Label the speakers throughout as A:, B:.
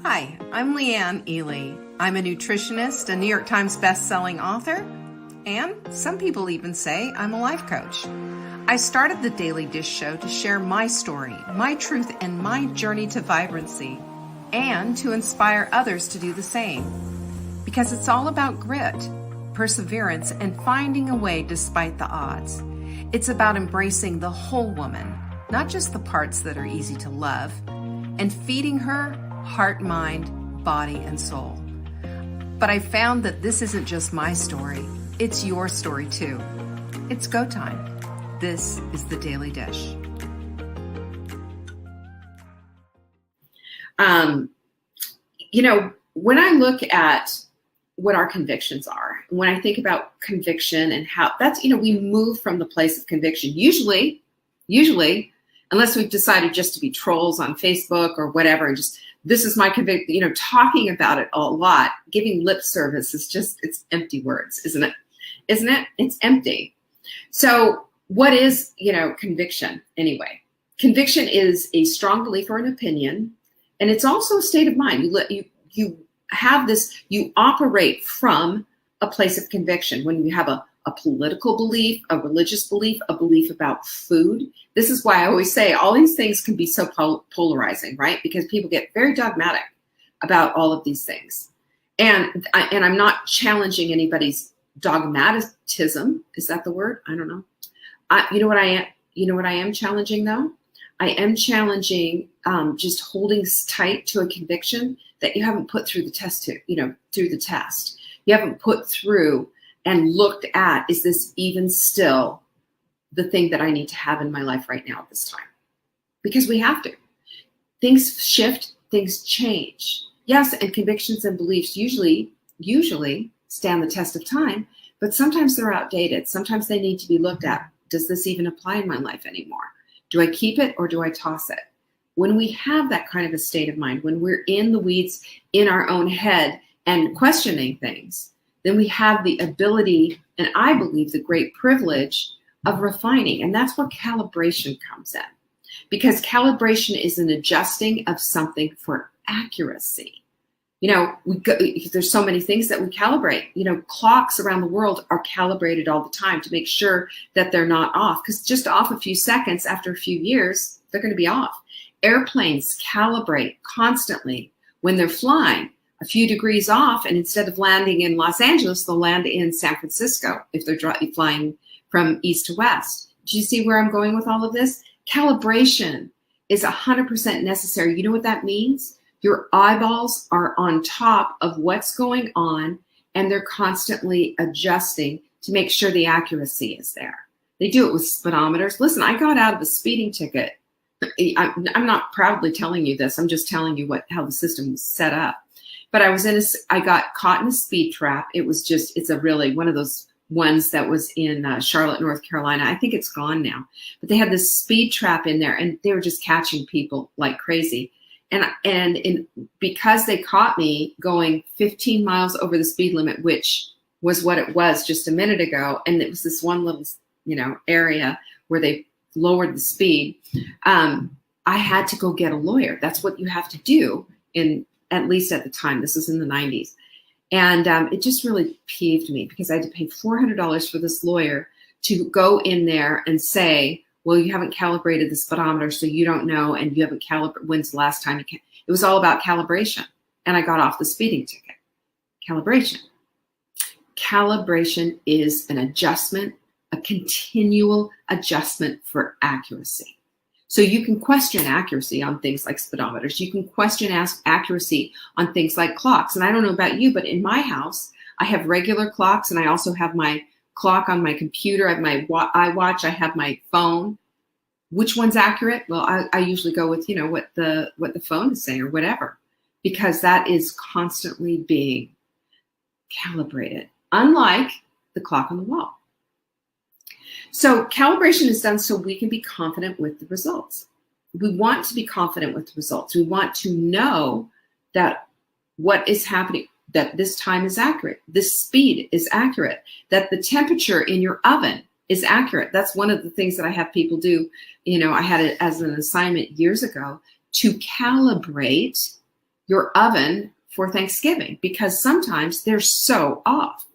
A: Hi, I'm Leanne Ely. I'm a nutritionist, a New York Times best-selling author, and some people even say I'm a life coach. I started the Daily Dish Show to share my story, my truth, and my journey to vibrancy, and to inspire others to do the same. Because it's all about grit, perseverance, and finding a way despite the odds. It's about embracing the whole woman, not just the parts that are easy to love, and feeding her heart, mind, body, and soul. But I found that this isn't just my story, it's your story too. It's go time. This is the Daily Dish.
B: When I look at what our convictions are, when I think about conviction and how that's, we move from the place of conviction, usually, unless we've decided just to be trolls on Facebook or whatever, and just, this is my conviction, talking about it a lot, giving lip service is just, it's empty words, isn't it? It's empty. So what is, conviction anyway? Conviction is a strong belief or an opinion, and it's also a state of mind. You have this, you operate from a place of conviction. When you have a political belief, a religious belief, a belief about food. This is why I always say all these things can be so polarizing, right? Because people get very dogmatic about all of these things. And I'm not challenging anybody's dogmatism. Is that the word? I don't know. You know what I am challenging though? I am challenging just holding tight to a conviction that you haven't put through the test through the test. You haven't put through and looked at, is this even still the thing that I need to have in my life right now at this time? Because we have to. Things shift, things change. Yes, and convictions and beliefs usually stand the test of time, but sometimes they're outdated. Sometimes they need to be looked at. Does this even apply in my life anymore? Do I keep it or do I toss it? When we have that kind of a state of mind, when we're in the weeds in our own head and questioning things, then we have the ability, and I believe the great privilege of refining. And that's where calibration comes in. Because calibration is an adjusting of something for accuracy. There's so many things that we calibrate. Clocks around the world are calibrated all the time to make sure that they're not off. Because just off a few seconds after a few years, they're going to be off. Airplanes calibrate constantly when they're flying. A few degrees off, and instead of landing in Los Angeles, they'll land in San Francisco if they're flying from east to west. Do you see where I'm going with all of this? Calibration is 100% necessary. You know what that means? Your eyeballs are on top of what's going on, and they're constantly adjusting to make sure the accuracy is there. They do it with speedometers. Listen, I got out of a speeding ticket. I'm not proudly telling you this. I'm just telling you how the system was set up. But I got caught in a speed trap. It's a really one of those ones that was in Charlotte, North Carolina. I think it's gone now. But they had this speed trap in there, and they were just catching people like crazy. And because they caught me going 15 miles over the speed limit, which was what it was just a minute ago, and it was this one little, area where they lowered the speed, I had to go get a lawyer. That's what you have to do at least at the time. This was in the 90s. And it just really peeved me because I had to pay $400 for this lawyer to go in there and say, well, you haven't calibrated the speedometer, so you don't know, and you haven't calibrated. When's the last time it was all about calibration. And I got off the speeding ticket. Calibration. Calibration is an adjustment, a continual adjustment for accuracy. So you can question accuracy on things like speedometers. You can question accuracy on things like clocks. And I don't know about you, but in my house, I have regular clocks, and I also have my clock on my computer. I have my iWatch. I have my phone. Which one's accurate? Well, I usually go with what the phone is saying or whatever, because that is constantly being calibrated, unlike the clock on the wall. So calibration is done so we can be confident with the results. We want to be confident with the results. We want to know that what is happening, that this time is accurate, this speed is accurate, that the temperature in your oven is accurate. That's one of the things that I have people do. I had it as an assignment years ago to calibrate your oven for Thanksgiving because sometimes they're so off.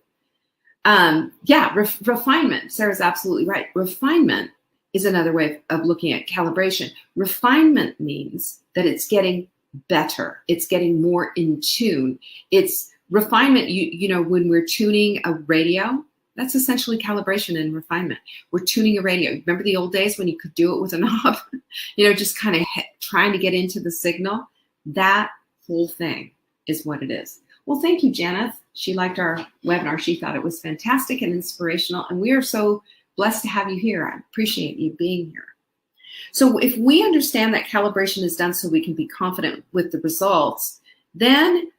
B: Refinement. Sarah's absolutely right. Refinement is another way of looking at calibration. Refinement means that it's getting better. It's getting more in tune. It's refinement. You know, when we're tuning a radio, that's essentially calibration and refinement. We're tuning a radio. Remember the old days when you could do it with a knob, just kind of trying to get into the signal? That whole thing is what it is. Well, thank you, Janet. She liked our webinar. She thought it was fantastic and inspirational. And we are so blessed to have you here. I appreciate you being here. So if we understand that calibration is done so we can be confident with the results, then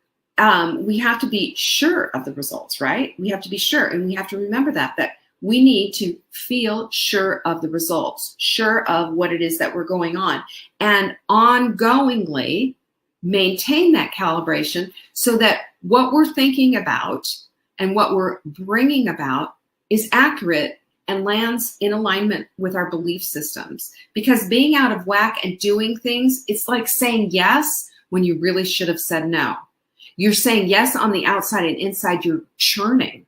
B: we have to be sure of the results, right? We have to be sure. And we have to remember that we need to feel sure of the results, sure of what it is that we're going on, and ongoingly maintain that calibration so that what we're thinking about and what we're bringing about is accurate and lands in alignment with our belief systems. Because being out of whack and doing things, it's like saying yes when you really should have said no. You're saying yes on the outside, and inside you're churning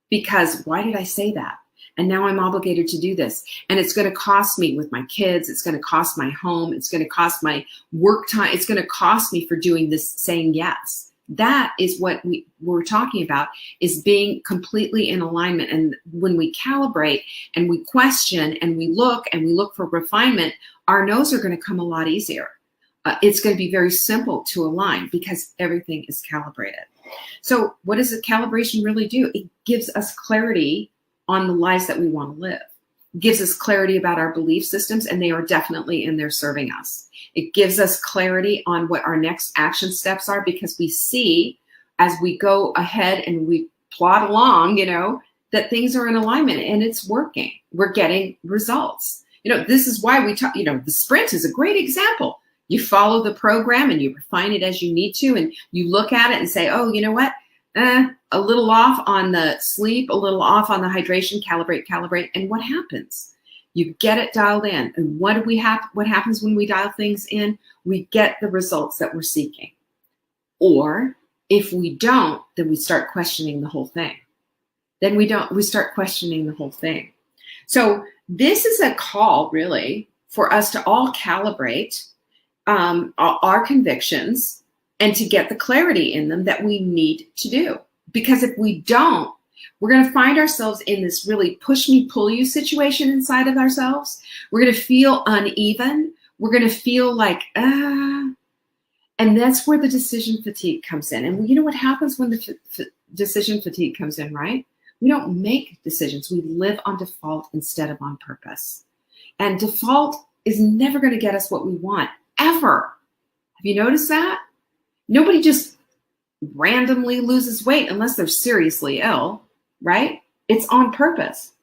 B: because why did I say that? And now I'm obligated to do this. And it's going to cost me with my kids. It's going to cost my home. It's going to cost my work time. It's going to cost me for doing this, saying yes. That is what we're talking about, is being completely in alignment. And when we calibrate and we question and we look for refinement, our no's are going to come a lot easier. It's going to be very simple to align because everything is calibrated. So what does the calibration really do? It gives us clarity on the lives that we want to live. It gives us clarity about our belief systems, and they are definitely in there serving us. It gives us clarity on what our next action steps are because we see as we go ahead and we plod along, that things are in alignment and it's working. We're getting results. This is why we talk, the sprint is a great example. You follow the program and you refine it as you need to, and you look at it and say, oh, you know what? A little off on the sleep, a little off on the hydration, calibrate. And what happens? You get it dialed in. And what happens when we dial things in? We get the results that we're seeking. Or if we don't, then we start questioning the whole thing. We start questioning the whole thing. So this is a call really for us to all calibrate our convictions and to get the clarity in them that we need to do. Because if we don't, we're going to find ourselves in this really push me, pull you situation inside of ourselves. We're going to feel uneven. We're going to feel like, and that's where the decision fatigue comes in. And you know what happens when the decision fatigue comes in, right? We don't make decisions. We live on default instead of on purpose. And default is never going to get us what we want, ever. Have you noticed that? Nobody just randomly loses weight unless they're seriously ill, right? It's on purpose.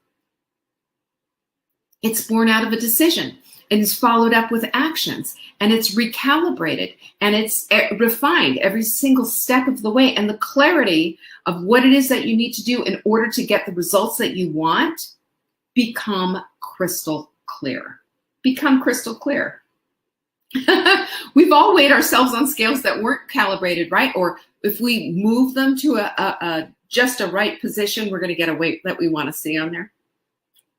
B: It's born out of a decision, and it's followed up with actions, and it's recalibrated, and it's refined every single step of the way. And the clarity of what it is that you need to do in order to get the results that you want become crystal clear. Become crystal clear. We've all weighed ourselves on scales that weren't calibrated, right? Or if we move them to just a right position, we're going to get a weight that we want to see on there.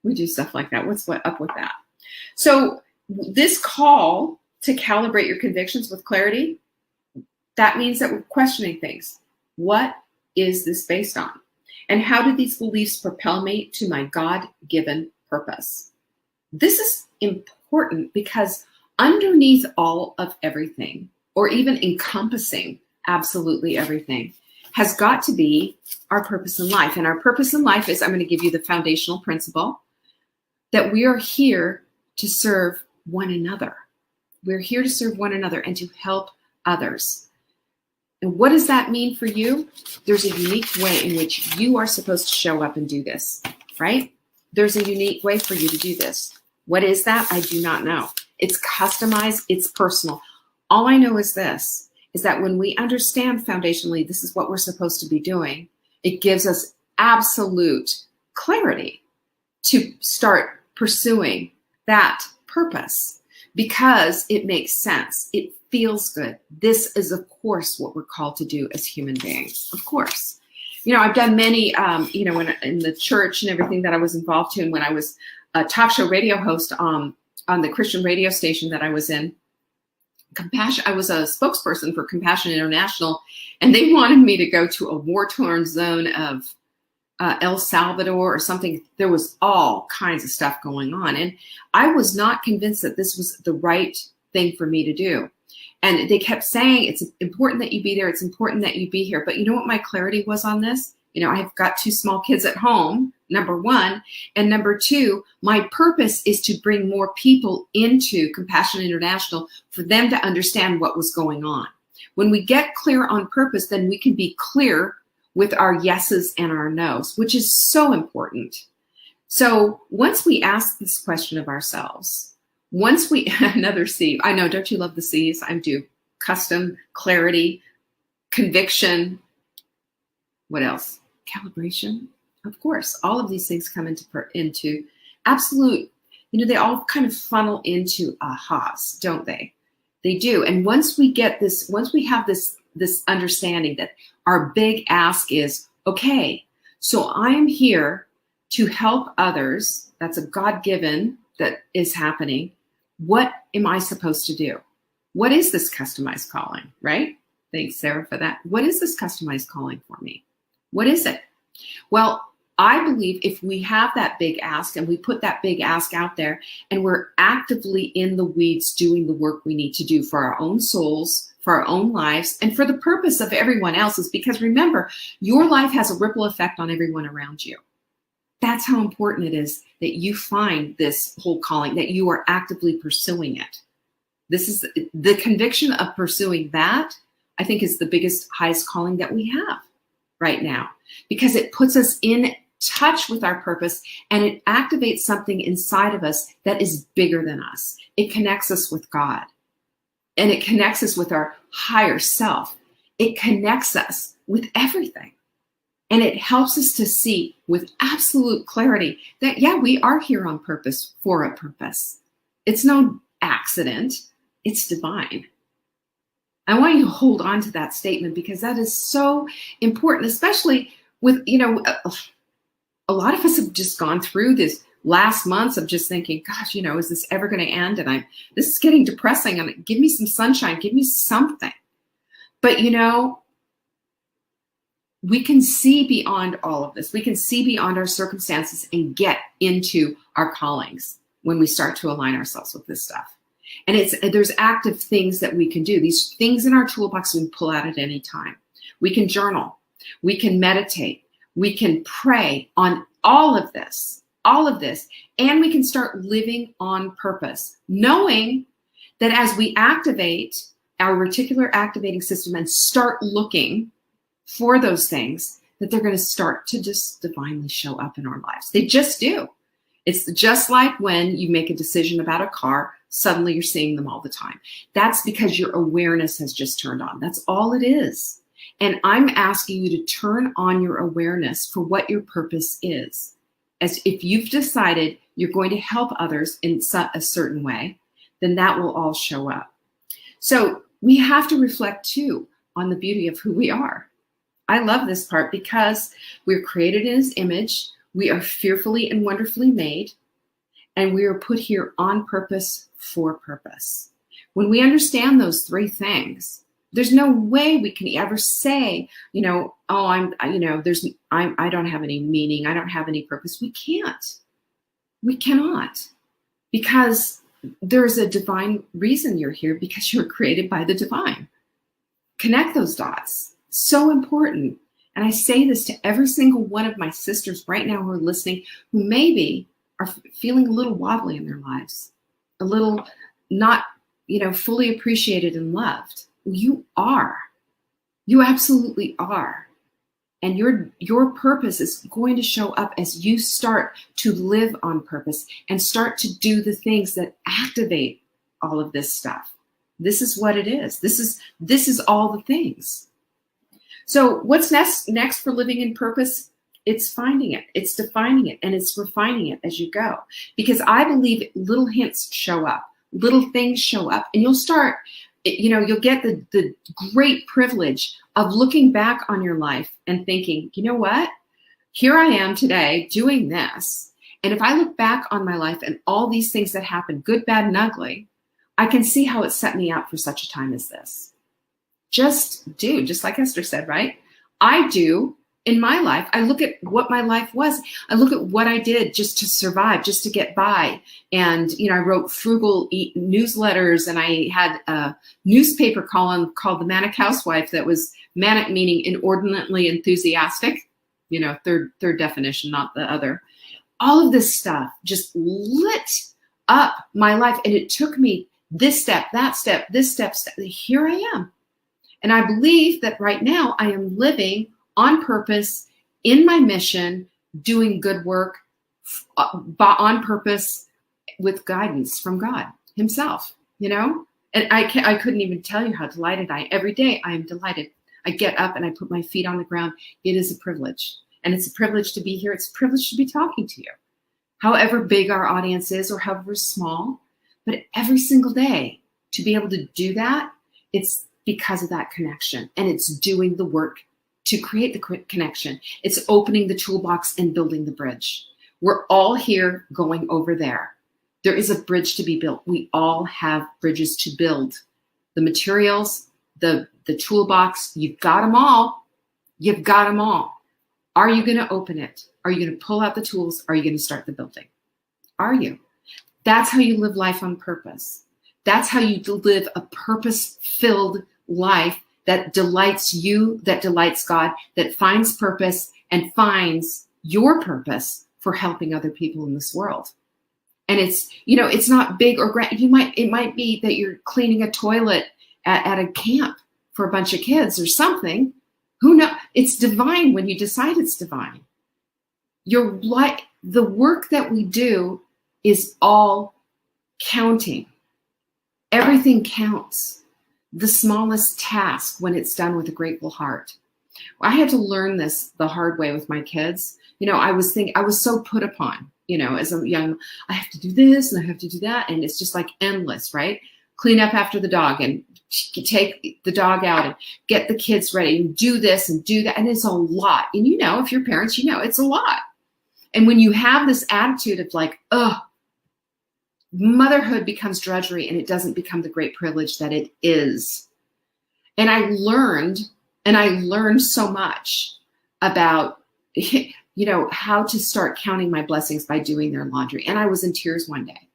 B: We do stuff like that. What's up with that? So this call to calibrate your convictions with clarity, that means that we're questioning things. What is this based on? And how do these beliefs propel me to my God-given purpose? This is important because underneath all of everything, or even encompassing absolutely everything, has got to be our purpose in life. And our purpose in life is, I'm going to give you the foundational principle, that we are here to serve one another. We're here to serve one another and to help others. And what does that mean for you? There's a unique way in which you are supposed to show up and do this, right? There's a unique way for you to do this. What is that? I do not know. It's customized, it's personal. All I know is this, is that when we understand foundationally this is what we're supposed to be doing, it gives us absolute clarity to start pursuing that purpose because it makes sense. It feels good. This is, of course, what we're called to do as human beings. Of course. I've done many, in the church and everything that I was involved in when I was a talk show radio host on the Christian radio station that I was in. I was a spokesperson for Compassion International, and they wanted me to go to a war-torn zone of El Salvador or something. There was all kinds of stuff going on, and I was not convinced that this was the right thing for me to do. And they kept saying, it's important that you be there. It's important that you be here. But you know what my clarity was on this? I've got 2 small kids at home, number one. And number 2, my purpose is to bring more people into Compassion International for them to understand what was going on. When we get clear on purpose, then we can be clear with our yeses and our nos, which is so important. So once we ask this question of ourselves, another C, I know, don't you love the C's? I do. Custom, clarity, conviction. What else? Calibration. Of course, all of these things come into absolute, they all kind of funnel into ahas, don't they? They do. And once we have this understanding that our big ask is, okay, so I am here to help others. That's a God-given that is happening. What am I supposed to do? What is this customized calling, right? Thanks, Sarah, for that. What is this customized calling for me? What is it? Well, I believe if we have that big ask and we put that big ask out there and we're actively in the weeds doing the work we need to do for our own souls, for our own lives, and for the purpose of everyone else's, because remember, your life has a ripple effect on everyone around you. That's how important it is that you find this whole calling, that you are actively pursuing it. This is the conviction of pursuing that, I think, is the biggest, highest calling that we have right now, because it puts us in touch with our purpose and it activates something inside of us that is bigger than us. It connects us with God and it connects us with our higher self. It connects us with everything. And it helps us to see with absolute clarity that, yeah, we are here on purpose for a purpose. It's no accident. It's divine. I want you to hold on to that statement because that is so important, especially with, a lot of us have just gone through this last months of just thinking, gosh, is this ever going to end? And this is getting depressing. And give me some sunshine. Give me something. But, we can see beyond all of this. We can see beyond our circumstances and get into our callings when we start to align ourselves with this stuff. And there's active things that we can do. These things in our toolbox we can pull out at any time. We can journal. We can meditate. We can pray on all of this, and we can start living on purpose, knowing that as we activate our reticular activating system and start looking for those things, that they're going to start to just divinely show up in our lives. They just do. It's just like when you make a decision about a car, suddenly you're seeing them all the time. That's because your awareness has just turned on. That's all it is. And I'm asking you to turn on your awareness for what your purpose is. As if you've decided you're going to help others in a certain way, then that will all show up. So we have to reflect too on the beauty of who we are. I love this part because we're created in His image. We are fearfully and wonderfully made, and we are put here on purpose for purpose. When we understand those 3 things, there's no way we can ever say, I don't have any meaning. I don't have any purpose. We can't. We cannot, because there's a divine reason you're here, because you're created by the divine. Connect those dots. So important. And I say this to every single one of my sisters right now who are listening, who maybe are feeling a little wobbly in their lives, a little not, fully appreciated and loved. You are. You absolutely are. And your purpose is going to show up as you start to live on purpose and start to do the things that activate all of this stuff. This is what it is. This is all the things. So what's next for living in purpose? It's finding it, it's defining it, and it's refining it as you go. Because I believe little hints show up, little things show up, and you'll start you'll get the great privilege of looking back on your life and thinking, you know what? Here I am today doing this. And if I look back on my life and all these things that happened, good, bad, and ugly, I can see how it set me up for such a time as this. Just like Esther said, right? I do in my life. I look at what my life was. I look at what I did just to survive, just to get by. And, I wrote frugal newsletters, and I had a newspaper column called The Manic Housewife that was manic meaning inordinately enthusiastic, third definition, not the other. All of this stuff just lit up my life. And it took me this step, that step, this step. Here I am. And I believe that right now I am living on purpose, in my mission, doing good work on purpose with guidance from God himself, And I couldn't even tell you how delighted I am. Every day I am delighted. I get up and I put my feet on the ground. It is a privilege. And it's a privilege to be here. It's a privilege to be talking to you. However big our audience is or however small, but every single day to be able to do that, it's because of that connection. And it's doing the work to create the connection. It's opening the toolbox and building the bridge. We're all here going over there. There is a bridge to be built. We all have bridges to build. The materials, the toolbox, you've got them all. You've got them all. Are you going to open it? Are you going to pull out the tools? Are you going to start the building? Are you? That's how you live life on purpose. That's how you live a purpose-filled life that delights you, that delights God, that finds purpose and finds your purpose for helping other people in this world. And it's not big or grand. It might be that you're cleaning a toilet at a camp for a bunch of kids or something. Who knows? It's divine when you decide it's divine. The work that we do is all counting. Everything counts. The smallest task when it's done with a grateful heart. I had to learn this the hard way with my kids. I was so put upon, as a young, I have to do this and I have to do that. And it's just like endless, right? Clean up after the dog and take the dog out and get the kids ready and do this and do that. And it's a lot. And if you're parents, it's a lot. And when you have this attitude of like, motherhood becomes drudgery and it doesn't become the great privilege that it is. And I learned so much about, how to start counting my blessings by doing their laundry. And I was in tears one day.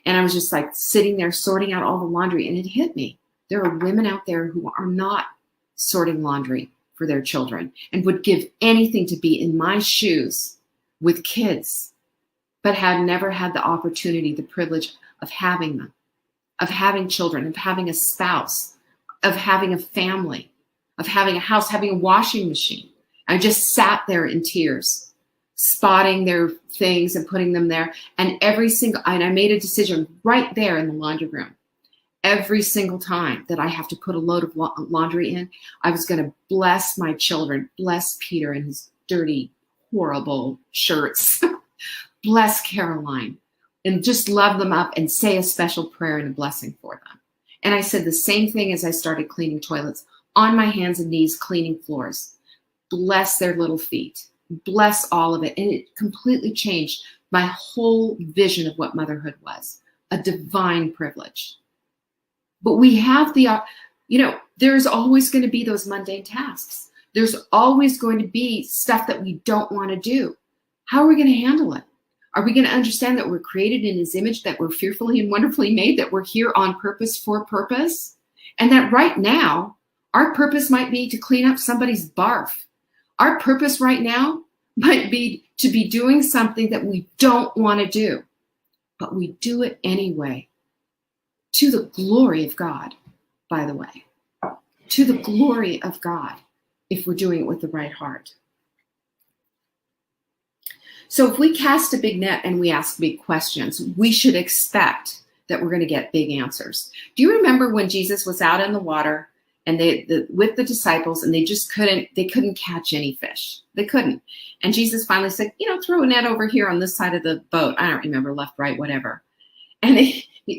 B: And I was just like sitting there sorting out all the laundry, and it hit me. There are women out there who are not sorting laundry for their children and would give anything to be in my shoes with kids, but had never had the opportunity, the privilege of having them, of having children, of having a spouse, of having a family, of having a house, having a washing machine. I just sat there in tears, spotting their things and putting them there. And I made a decision right there in the laundry room. Every single time that I have to put a load of laundry in, I was going to bless my children, bless Peter and his dirty, horrible shirts, bless Caroline, and just love them up and say a special prayer and a blessing for them. And I said the same thing as I started cleaning toilets, on my hands and knees, cleaning floors. Bless their little feet. Bless all of it. And it completely changed my whole vision of what motherhood was. A divine privilege. But we have there's always going to be those mundane tasks. There's always going to be stuff that we don't want to do. How are we going to handle it? Are we going to understand that we're created in his image, that we're fearfully and wonderfully made, that we're here on purpose for purpose? And that right now, our purpose might be to clean up somebody's barf. Our purpose right now might be to be doing something that we don't want to do, but we do it anyway. To the glory of God, by the way. To the glory of God, if we're doing it with the right heart. So if we cast a big net and we ask big questions, we should expect that we're going to get big answers. Do you remember when Jesus was out in the water and with the disciples, and they couldn't catch any fish? They couldn't. And Jesus finally said, throw a net over here on this side of the boat. I don't remember, left, right, whatever. And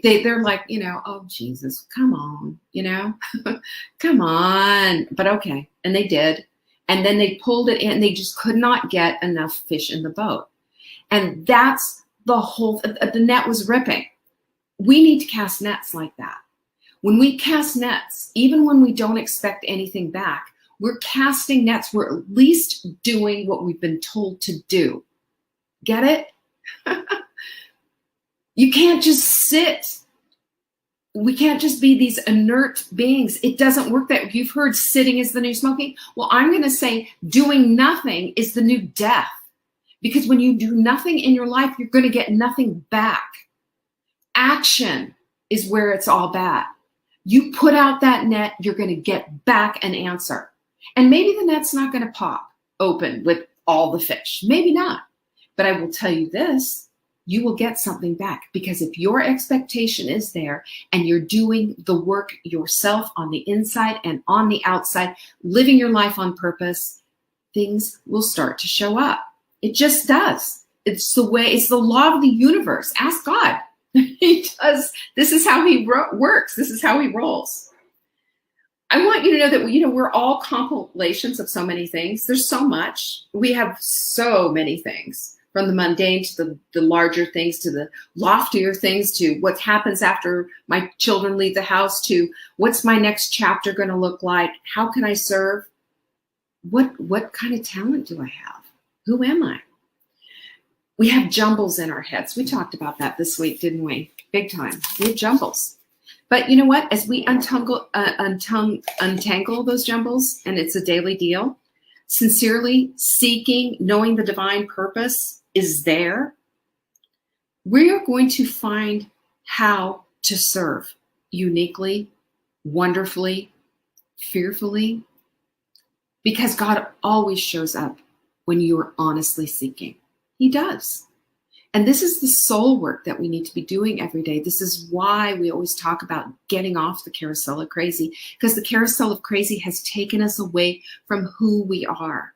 B: They're like, oh, Jesus, come on, come on. But okay. And they did. And then they pulled it in. They just could not get enough fish in the boat. And that's the net was ripping. We need to cast nets like that. When we cast nets, even when we don't expect anything back, we're casting nets. We're at least doing what we've been told to do. Get it? You can't just sit. We can't just be these inert beings. It doesn't work that. You've heard sitting is the new smoking. Well, I'm going to say doing nothing is the new death. Because when you do nothing in your life, you're going to get nothing back. Action is where it's all bad. You put out that net, you're going to get back an answer. And maybe the net's not going to pop open with all the fish. Maybe not. But I will tell you this, you will get something back. Because if your expectation is there and you're doing the work yourself on the inside and on the outside, living your life on purpose, things will start to show up. It just does. It's the law of the universe. Ask God. He does. This is how he works. This is how he rolls. I want you to know that, we're all compilations of so many things. There's so much. We have so many things, from the mundane to the larger things, to the loftier things, to what happens after my children leave the house, to what's my next chapter going to look like? How can I serve? What kind of talent do I have? Who am I? We have jumbles in our heads. We talked about that this week, didn't we? Big time. We have jumbles. But you know what? As we untangle those jumbles, and it's a daily deal, sincerely seeking, knowing the divine purpose is there, we are going to find how to serve uniquely, wonderfully, fearfully, because God always shows up when you are honestly seeking. He does. And this is the soul work that we need to be doing every day. This is why we always talk about getting off the carousel of crazy, because the carousel of crazy has taken us away from who we are.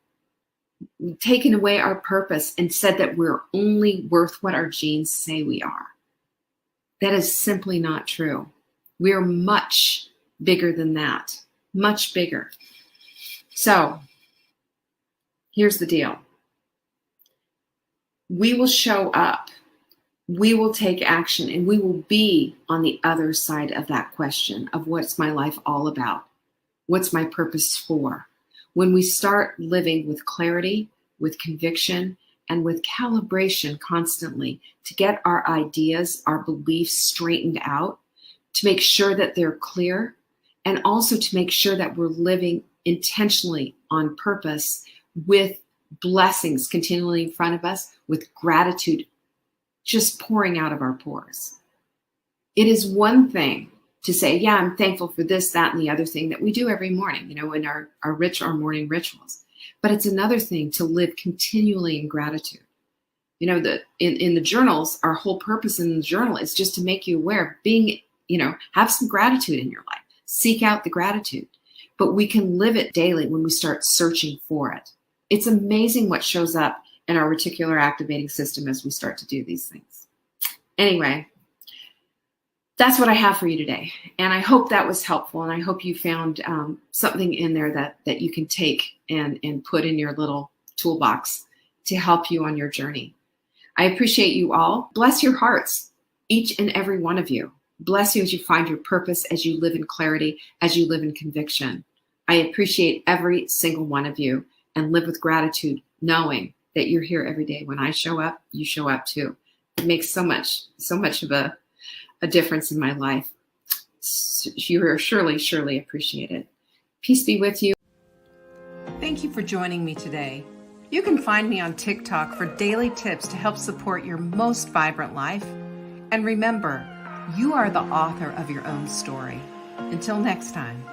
B: We've taken away our purpose and said that we're only worth what our genes say we are. That is simply not true. We are much bigger than that, much bigger. So here's the deal. We will show up, we will take action, and we will be on the other side of that question of what's my life all about? What's my purpose for? When we start living with clarity, with conviction, and with calibration constantly to get our ideas, our beliefs straightened out, to make sure that they're clear, and also to make sure that we're living intentionally on purpose with blessings continually in front of us, with gratitude just pouring out of our pores. It is one thing to say, yeah, I'm thankful for this, that, and the other thing that we do every morning, in our morning rituals. But it's another thing to live continually in gratitude. In the journals, our whole purpose in the journal is just to make you aware of being, have some gratitude in your life. Seek out the gratitude. But we can live it daily when we start searching for it. It's amazing what shows up in our reticular activating system as we start to do these things. Anyway, that's what I have for you today. And I hope that was helpful. And I hope you found something in there that you can take and put in your little toolbox to help you on your journey. I appreciate you all. Bless your hearts, each and every one of you. Bless you as you find your purpose, as you live in clarity, as you live in conviction. I appreciate every single one of you. And live with gratitude, knowing that you're here every day. When I show up, you show up too. It makes so much of a difference in my life. You are surely appreciated. Peace be with you.
A: Thank you for joining me today. You can find me on TikTok for daily tips to help support your most vibrant life. And remember, you are the author of your own story. Until next time.